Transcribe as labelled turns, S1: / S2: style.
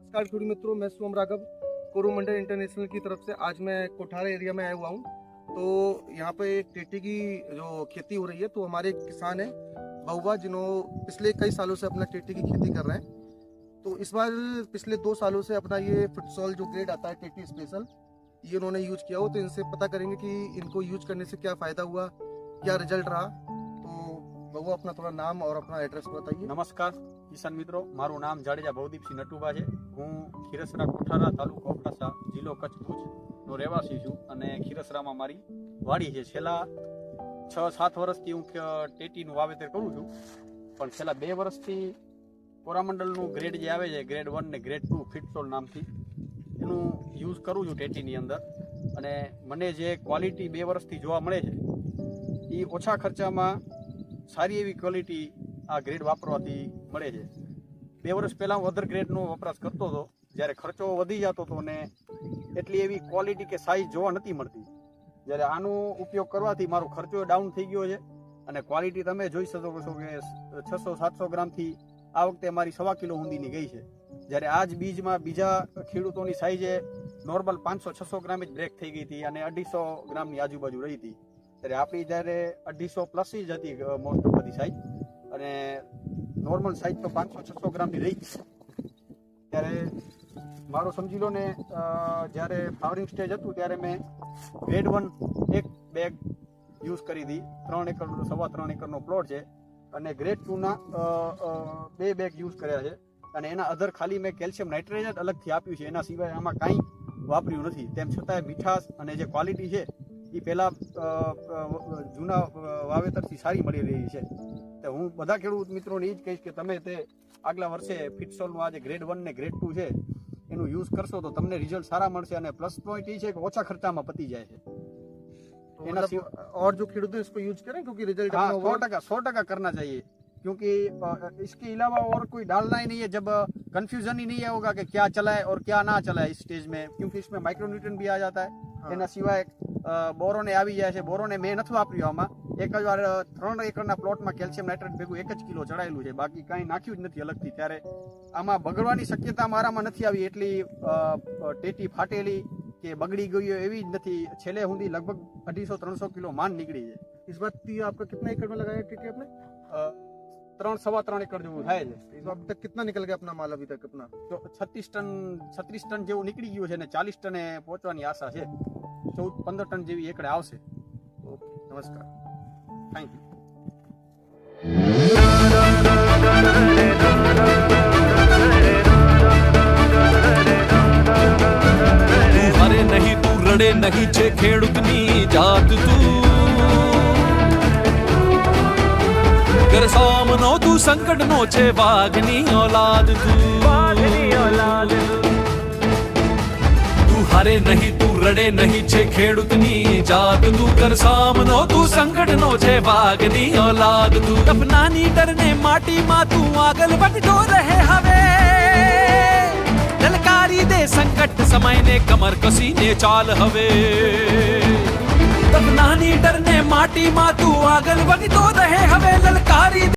S1: नमस्कार खेडू मित्रों, मैं सोम राघव कोरोमंडल इंटरनेशनल की तरफ से आज मैं कोठारा एरिया में आया हुआ हूँ। तो यहाँ पे एक टेटी की जो खेती हो रही है, तो हमारे एक किसान है बहुआ, जिन्होंने पिछले कई सालों से अपना टेटी की खेती कर रहे हैं। तो इस बार पिछले 2 सालों से अपना ये फिटसॉल जो ग्रेड आता है टेटी स्पेशल, ये उन्होंने यूज किया हो। तो इनसे पता करेंगे कि इनको यूज करने से क्या फायदा हुआ, क्या रिजल्ट रहा। तो बहुआ अपना थोड़ा नाम और अपना एड्रेस बताइए।
S2: नमस्कार किसान मित्रों, मारू नाम जाडेजा भवदीपसिंह नटुभा है। हूँ खीरसरा कोठारा तालुको अबડાસા जिल्लो कच्छ भुजનો રહેવાસી છું અને ખીરસરામાં મારી વાડી છે। છેલ્લા 6-7 વર્ષથી હું ટેટીનું વાવેતર કરું છું, પણ છેલ્લા 2 વર્ષથી કોરામંડલનું ગ્રેડ જે આવે છે, ગ્રેડ 1 ને ગ્રેડ 2 ફિટસોલ નામથી એનું યુઝ કરું છું ટેટીની અંદર। અને મને જે ક્વોલિટી 2 વર્ષથી જોવા મળે છે, એ ઓછા ખર્ચામાં સારી એવી ક્વોલિટી આ ગ્રેડ વાપરવાથી મળે છે। 2 વર્ષ પહેલાં હું અધર ગ્રેડનો વપરાશ કરતો હતો, જ્યારે ખર્ચો વધી જતો હતો ને એટલી એવી ક્વોલિટી કે સાઇઝ જોવા નથી મળતી। જ્યારે આનો ઉપયોગ કરવાથી મારો ખર્ચો ડાઉન થઈ ગયો છે અને ક્વોલિટી તમે જોઈ શકો છો કે 600-700 ગ્રામથી આ વખતે મારી 1.25 કિલો ઊંધીની ગઈ છે। જ્યારે આ જ બીજમાં બીજા ખેડૂતોની સાઇઝે નોર્મલ 500-600 ગ્રામ જ બ્રેક થઈ ગઈ હતી અને 250 ગ્રામની આજુબાજુ રહી હતી। ત્યારે આપણી જ્યારે 250 પ્લસ જ હતી મોસ્ટ ઓફ બધી સાઇઝ, અને નોર્મલ સાઇઝ તો 500-600 ગ્રામની રહી છે। ત્યારે મારો સમજી લો ને, જ્યારે ફ્લાવરિંગ સ્ટેજ હતું ત્યારે મેં ગ્રેડ 1 એક બેગ યુઝ કરી હતી। 3 એકર 3.25 એકરનો પ્લોટ છે, અને ગ્રેડ 2ના 2 બેગ યુઝ કર્યા છે। અને એના અધર ખાલી મેં કેલ્શિયમ નાઇટ્રેટ જ અલગથી આપ્યું છે, એના સિવાય આમાં કાંઈ વાપર્યું નથી। તેમ છતાંય મીઠાશ અને જે ક્વોલિટી છે એ પહેલાં જૂના વાવેતરથી સારી મળી રહી છે। તો હું બધા ખેડૂત મિત્રોને એ જ કહીશ કે તમે તે આગલા વર્ષે ફિટસોલનું આ જે ગ્રેડ 1 ને ગ્રેડ 2 છે એનું યુઝ કરશો તો તમને રિઝલ્ટ સારા મળશે। અને પ્લસ પોઈન્ટ એ છે કે ઓછા ખર્ચામાં પતી જાય છે।
S1: एना और जो खेडूत है इसको यूज करें, क्योंकि रिजल्ट
S2: 100% करना चाहिए, क्योंकि इसके अलावा और कोई डालना ही नहीं है। जब कंफ्यूजन ही नहीं होगा कि क्या चलाए और क्या ना चलाए इस स्टेज में, क्योंकि इसमें माइक्रोन्यूट्रिएंट भी आ जाता है। એના સિવાય બોરોને આવી જાય છે। બોરોને મેં નથી વાપર્યું આમાં। એક જ વાર 3 એકરના પ્લોટમાં કેલ્શિયમ નાઇટ્રેટ ભેગું 1 જ કિલો ચડાયેલું છે, બાકી કાંઈ નાખ્યું જ નથી અલગથી। ત્યારે આમાં બગડવાની શક્યતા મારામાં નથી આવી, એટલી ટેટી ફાટેલી કે બગડી ગઈ એવી જ નથી। છેલ્લે સુધી લગભગ 250-300 કિલો માંડ નીકળી છે।
S1: इस बात आपका कितना एकड़ में लगाया टेटी आपने?
S2: 3-3.25 एकड़ જેવું થાય છે।
S1: इस बार अभी तक कितना निकल गया अपना माल अभी तक अपना?
S2: તો 36 ટન જેવું નીકળી ગયું છે ને 40 ટને પહોંચવાની આશા છે। 14-15 ટન જેવી એકડે આવશે।
S1: ओके, नमस्कार,
S2: થેન્ક યુ।
S3: અરે નહીં તું રડે નહીં છે ખેડૂતની જાત તું, કર સામનો તું સંકટનો છે વાઘની औलाद તું। તું હારે નહીં તું રડે નહીં છે ખેડૂતની જાત તું, કર સામનો તું સંકટનો છે વાઘની औलाद તું। સપનાની ડરને માટીમાં તું આગળ વધતો રહે હવે, લલકારી દે સંકટ સમયને કમર કસીને ચાલ હવે। સપનાની ડરને માટીમાં તું આગળ વધતો રહે હવે, લલકારી